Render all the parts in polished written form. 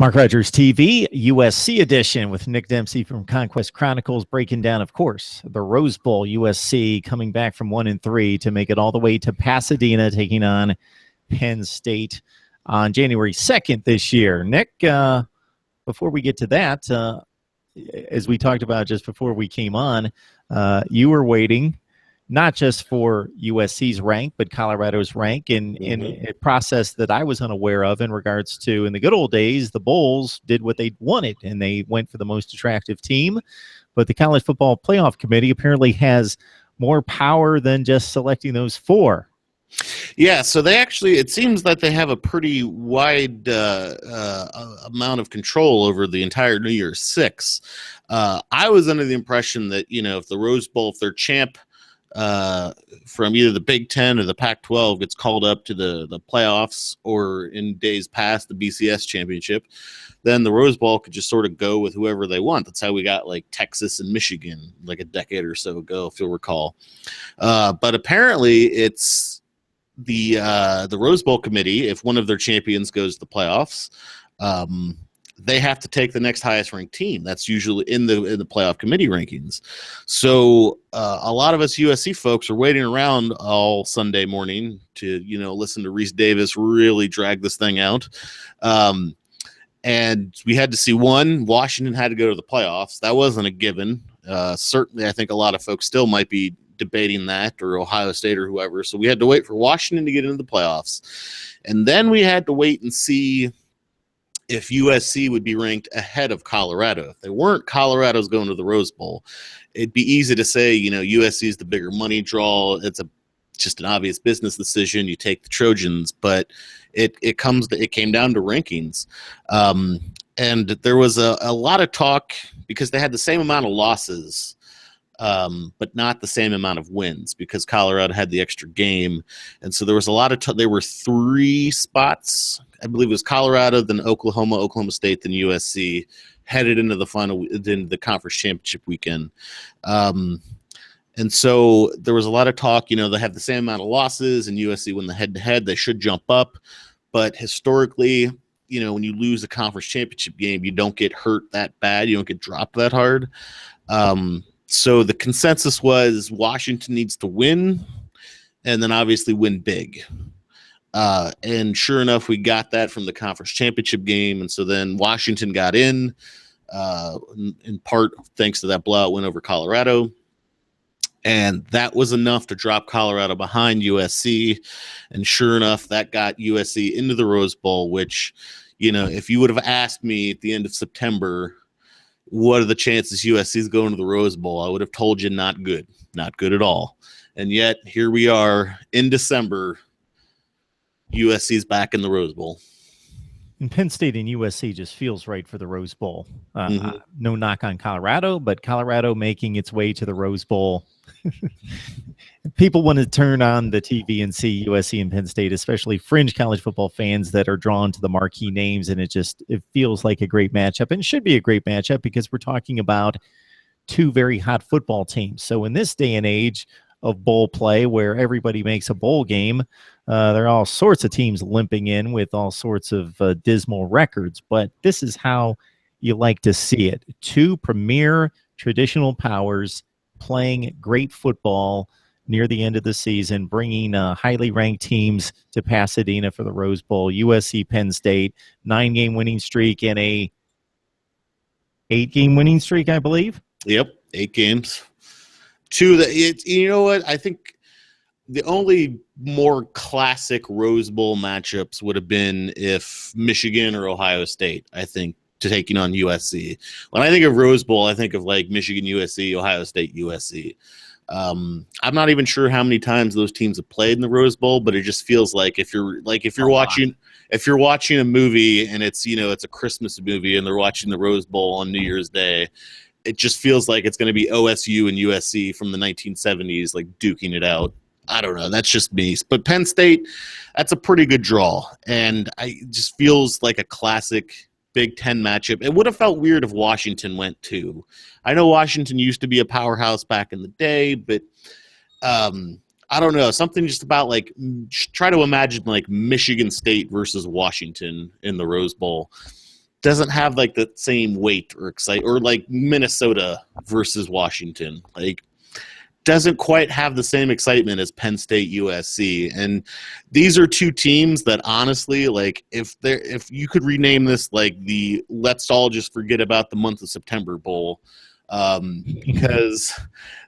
Mark Rogers TV, USC edition with Nick Dempsey from Conquest Chronicles, breaking down, of course, the Rose Bowl. USC coming back from 1-3 to make it all the way to Pasadena, taking on Penn State on January 2nd this year. Nick, before we get to that, as we talked about just before we came on, you were waiting not just for USC's rank, but Colorado's rank in a process that I was unaware of in regards to, in the good old days, the Bulls did what they wanted, and they went for the most attractive team. But the College Football Playoff Committee apparently has more power than just selecting those four. Yeah, so they actually, it seems that they have a pretty wide amount of control over the entire New Year's Six. I was under the impression that, if the Rose Bowl, if their champ from either the Big Ten or the Pac-12 gets called up to the playoffs, or in days past the BCS championship, then the Rose Bowl could just sort of go with whoever they want. That's how we got like Texas and Michigan like a decade or so ago, if you'll recall. But apparently it's the Rose Bowl committee. If one of their champions goes to the playoffs, they have to take the next highest ranked team. That's usually in the playoff committee rankings. So a lot of us USC folks are waiting around all Sunday morning to, listen to Reese Davis really drag this thing out. And we had to see Washington had to go to the playoffs. That wasn't a given. Certainly, I think a lot of folks still might be debating that, or Ohio State or whoever. So we had to wait for Washington to get into the playoffs. And then we had to wait and see if USC would be ranked ahead of Colorado. If they weren't, Colorado's going to the Rose Bowl. It'd be easy to say, USC is the bigger money draw. It's just an obvious business decision. You take the Trojans, but it came down to rankings. And there was a lot of talk because they had the same amount of losses, but not the same amount of wins, because Colorado had the extra game. And so there was a lot of there were three spots. I believe it was Colorado, then Oklahoma State, then USC headed into the final, in the conference championship weekend. And so there was a lot of talk, they have the same amount of losses, and USC win the head-to-head, they should jump up. But historically, when you lose a conference championship game, you don't get hurt that bad. You don't get dropped that hard. So the consensus was Washington needs to win, and then obviously win big. And sure enough, we got that from the conference championship game. And so then Washington got in part thanks to that blowout win over Colorado. And that was enough to drop Colorado behind USC. And sure enough, that got USC into the Rose Bowl, which, if you would have asked me at the end of September, what are the chances USC is going to the Rose Bowl, I would have told you not good at all. And yet here we are in December, USC's back in the Rose Bowl. And Penn State and USC just feels right for the Rose Bowl. No knock on Colorado, but Colorado making its way to the Rose Bowl. People want to turn on the TV and see USC and Penn State, especially fringe college football fans that are drawn to the marquee names, and it feels like a great matchup, and it should be a great matchup because we're talking about two very hot football teams. So in this day and age of bowl play, where everybody makes a bowl game, there are all sorts of teams limping in with all sorts of dismal records, but this is how you like to see it. Two premier traditional powers playing great football near the end of the season, bringing highly ranked teams to Pasadena for the Rose Bowl. USC Penn State, 9-game winning streak and a 8-game winning streak, I believe. Yep, 8 games. You know what? I think the only more classic Rose Bowl matchups would have been if Michigan or Ohio State, I think, to taking on USC. When I think of Rose Bowl, I think of like Michigan, USC, Ohio State, USC. I'm not even sure how many times those teams have played in the Rose Bowl, but it just feels like if you're watching a movie and it's a Christmas movie and they're watching the Rose Bowl on New Year's Day, it just feels like it's going to be OSU and USC from the 1970s, like duking it out. I don't know. That's just me. But Penn State, that's a pretty good draw, and it just feels like a classic Big Ten matchup. It would have felt weird if Washington went too. I know Washington used to be a powerhouse back in the day, but I don't know. Something just about like try to imagine like Michigan State versus Washington in the Rose Bowl. doesn't have like the same weight or excite, or like Minnesota versus Washington. Like, doesn't quite have the same excitement as Penn State USC. And these are two teams that honestly, like, if you could rename this like the let's all just forget about the month of September bowl, because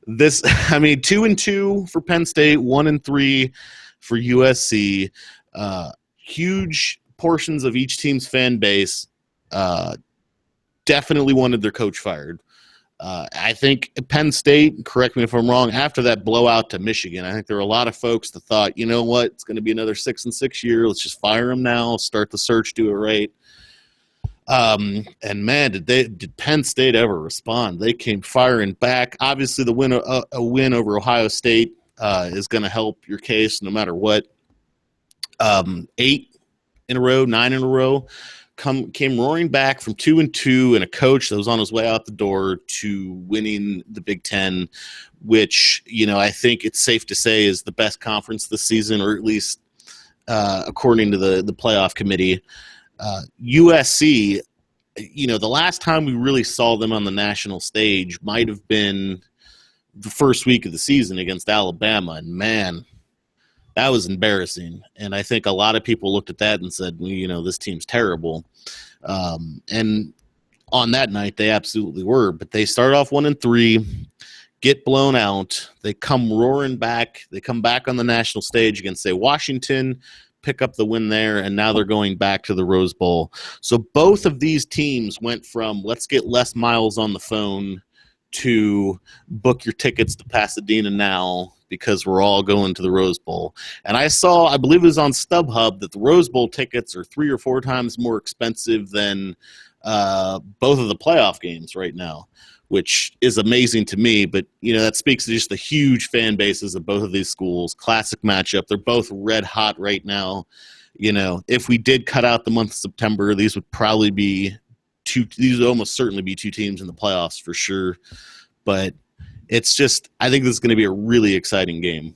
this, I mean, 2-2 for Penn State, 1-3 for USC. Huge portions of each team's fan base definitely wanted their coach fired. I think Penn State, correct me if I'm wrong, after that blowout to Michigan, I think there were a lot of folks that thought, you know what, it's going to be another 6-6 year. Let's just fire them now, start the search, do it right. And man, did Penn State ever respond? They came firing back. Obviously, the win a win over Ohio State is going to help your case no matter what. 8 in a row, 9 in a row. Came roaring back from 2-2 and a coach that was on his way out the door to winning the Big Ten, which, you know, I think it's safe to say is the best conference this season, or at least according to the playoff committee. USC, you know, the last time we really saw them on the national stage might have been the first week of the season against Alabama, and man, that was embarrassing. And I think a lot of people looked at that and said, well, you know, this team's terrible. And on that night, they absolutely were. But they start off 1-3, get blown out. They come roaring back. They come back on the national stage against, say, Washington, pick up the win there, and now they're going back to the Rose Bowl. So both of these teams went from let's get Les Miles on the phone to book your tickets to Pasadena now, because we're all going to the Rose Bowl. And I believe it was on StubHub, that the Rose Bowl tickets are 3 or 4 times more expensive than both of the playoff games right now, which is amazing to me. But, you know, that speaks to just the huge fan bases of both of these schools. Classic matchup. They're both red hot right now. You know, if we did cut out the month of September, these would probably be these would almost certainly be 2 teams in the playoffs for sure. But it's just, I think this is going to be a really exciting game.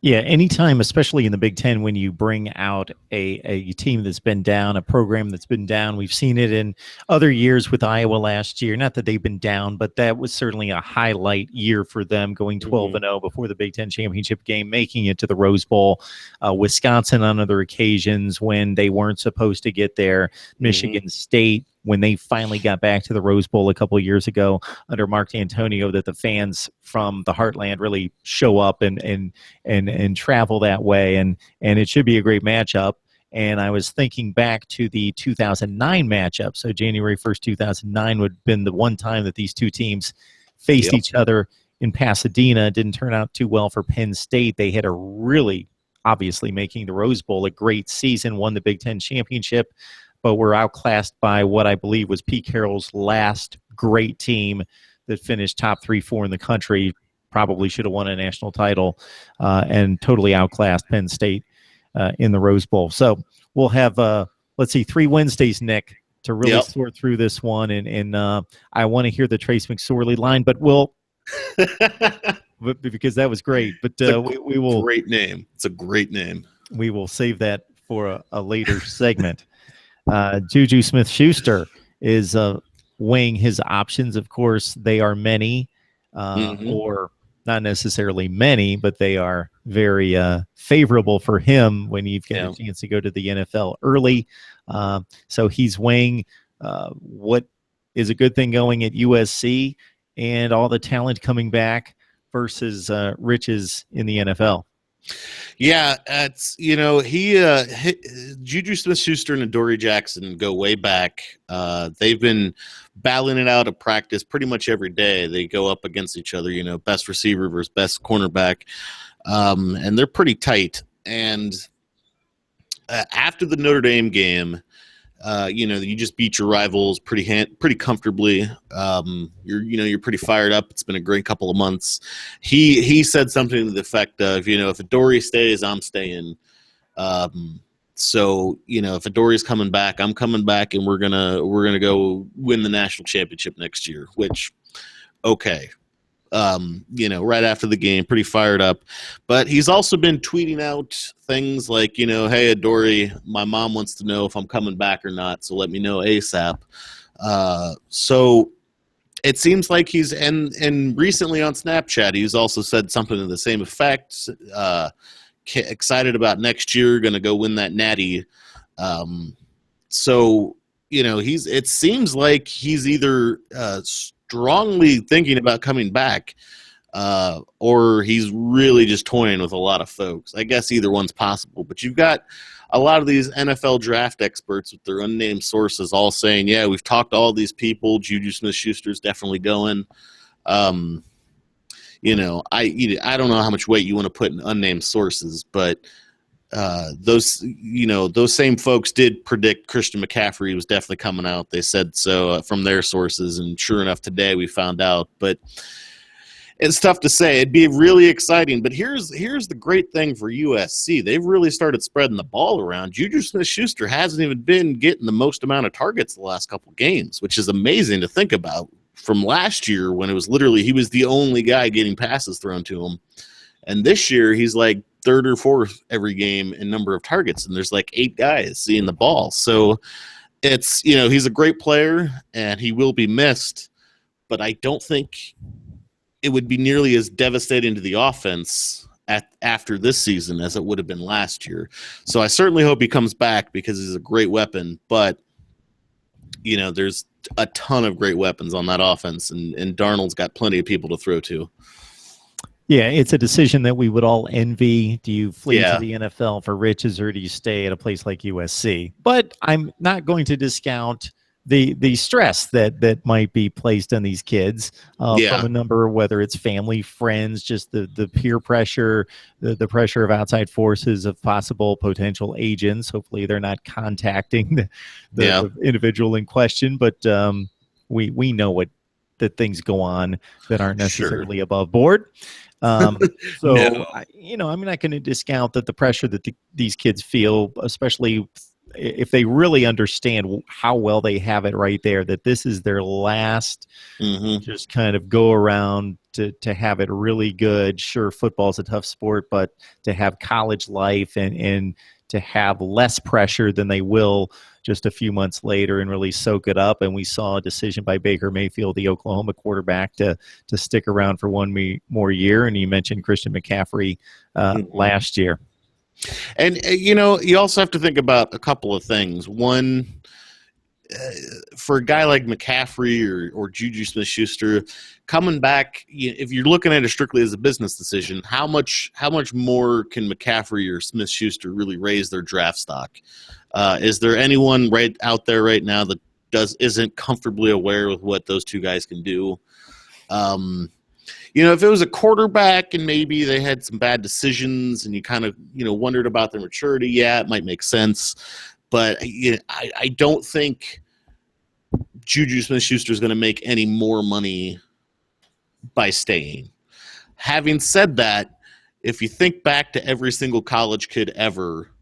Yeah, anytime, especially in the Big Ten, when you bring out a team that's been down, a program that's been down. We've seen it in other years with Iowa last year. Not that they've been down, but that was certainly a highlight year for them, going 12-0 before the Big Ten championship game, making it to the Rose Bowl. Wisconsin on other occasions when they weren't supposed to get there. Michigan State, when they finally got back to the Rose Bowl a couple of years ago under Mark D'Antonio, that the fans from the Heartland really show up and travel that way, and it should be a great matchup. And I was thinking back to the 2009 matchup. So January 1st, 2009 would have been the one time that these two teams faced each other in Pasadena. It didn't turn out too well for Penn State. They had a really, obviously making the Rose Bowl a great season, won the Big Ten championship, but were outclassed by what I believe was Pete Carroll's last great team that finished top 3-4 in the country. Probably should have won a national title, and totally outclassed Penn State in the Rose Bowl. So we'll have, 3 Wednesdays, Nick, to really sort through this one. And I want to hear the Trace McSorley line, but we'll because that was great. But we will. Great name. It's a great name. We will save that for a later segment. JuJu Smith-Schuester is weighing his options. Of course, they are many, or not necessarily many, but they are very favorable for him when you've got a chance to go to the NFL early. So he's weighing what is a good thing going at USC and all the talent coming back versus riches in the NFL. Yeah, it's, you know, JuJu Smith-Schuester and Adoree Jackson go way back. They've been battling it out at practice pretty much every day. They go up against each other, you know, best receiver versus best cornerback, and they're pretty tight. And after the Notre Dame game, you know, you just beat your rivals pretty comfortably. You're pretty fired up. It's been a great couple of months. He said something to the effect of, you know, if Adoree stays, I'm staying. So, you know, if Adoree's coming back, I'm coming back, and we're gonna go win the national championship next year. Which, okay, right after the game, pretty fired up. But he's also been tweeting out things like, hey, Adoree, my mom wants to know if I'm coming back or not, so let me know ASAP. So it seems like he's, and recently on Snapchat, he's also said something to the same effect. Excited about next year, going to go win that natty. So, it seems like he's either strongly thinking about coming back, or he's really just toying with a lot of folks. I guess either one's possible, but you've got a lot of these NFL draft experts with their unnamed sources all saying, yeah, we've talked to all these people. JuJu Smith-Schuster's definitely going. I don't know how much weight you want to put in unnamed sources, but those same folks did predict Christian McCaffrey was definitely coming out. They said so from their sources, and sure enough, today we found out. But it's tough to say. It'd be really exciting. But here's the great thing for USC. They've really started spreading the ball around. JuJu Smith-Schuster hasn't even been getting the most amount of targets the last couple games, which is amazing to think about. From last year, when it was literally he was the only guy getting passes thrown to him, and this year he's like third or fourth every game in number of targets, and there's like 8 guys seeing the ball. So it's, he's a great player and he will be missed, but I don't think it would be nearly as devastating to the offense after this season as it would have been last year. So I certainly hope he comes back because he's a great weapon, but there's a ton of great weapons on that offense, and Darnold's got plenty of people to throw to. Yeah, it's a decision that we would all envy. Do you flee to the NFL for riches, or do you stay at a place like USC? But I'm not going to discount the stress that might be placed on these kids from a number, whether it's family, friends, just the peer pressure, the pressure of outside forces, of possible potential agents. Hopefully they're not contacting the individual in question, but we know that things go on that aren't necessarily above board. I'm not going to discount that the pressure that these kids feel, especially if they really understand how well they have it right there, that this is their last just kind of go around to have it really good. Sure, football's a tough sport, but to have college life and to have less pressure than they will just a few months later and really soak it up. And we saw a decision by Baker Mayfield, the Oklahoma quarterback, to stick around for one more year. And you mentioned Christian McCaffrey last year. And, you also have to think about a couple of things. One, for a guy like McCaffrey or JuJu Smith-Schuster coming back, if you're looking at it strictly as a business decision, how much more can McCaffrey or Smith-Schuster really raise their draft stock? Is there anyone right out there right now that isn't comfortably aware with what those two guys can do? If it was a quarterback and maybe they had some bad decisions and you kind of, wondered about their maturity, it might make sense. But I don't think JuJu Smith-Schuster is going to make any more money by staying. Having said that, if you think back to every single college kid ever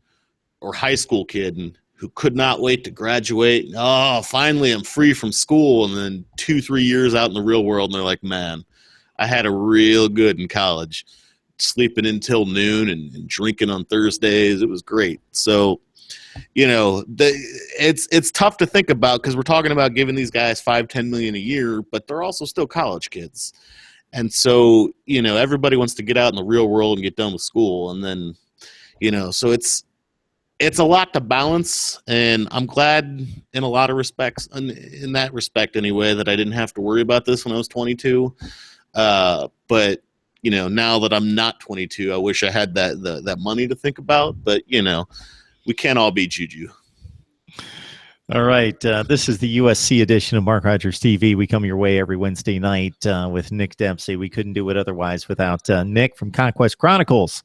or high school kid who could not wait to graduate, finally I'm free from school, and then 2-3 years out in the real world, and they're like, man, I had a real good in college, sleeping until noon and drinking on Thursdays. It was great. So, it's tough to think about because we're talking about giving these guys $5-10 million a year, but they're also still college kids. And so, everybody wants to get out in the real world and get done with school. And then, so it's a lot to balance. And I'm glad in a lot of respects, in that respect anyway, that I didn't have to worry about this when I was 22. But now that I'm not 22, I wish I had that money to think about, but we can't all be JuJu. All right. This is the USC edition of Mark Rogers TV. We come your way every Wednesday night with Nick Dempsey. We couldn't do it otherwise without Nick from Conquest Chronicles.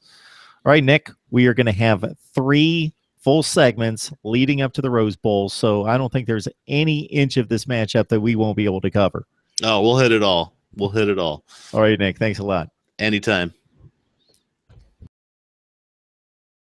All right, Nick, we are going to have 3 full segments leading up to the Rose Bowl. So I don't think there's any inch of this matchup that we won't be able to cover. Oh, we'll hit it all. All right, Nick. Thanks a lot. Anytime.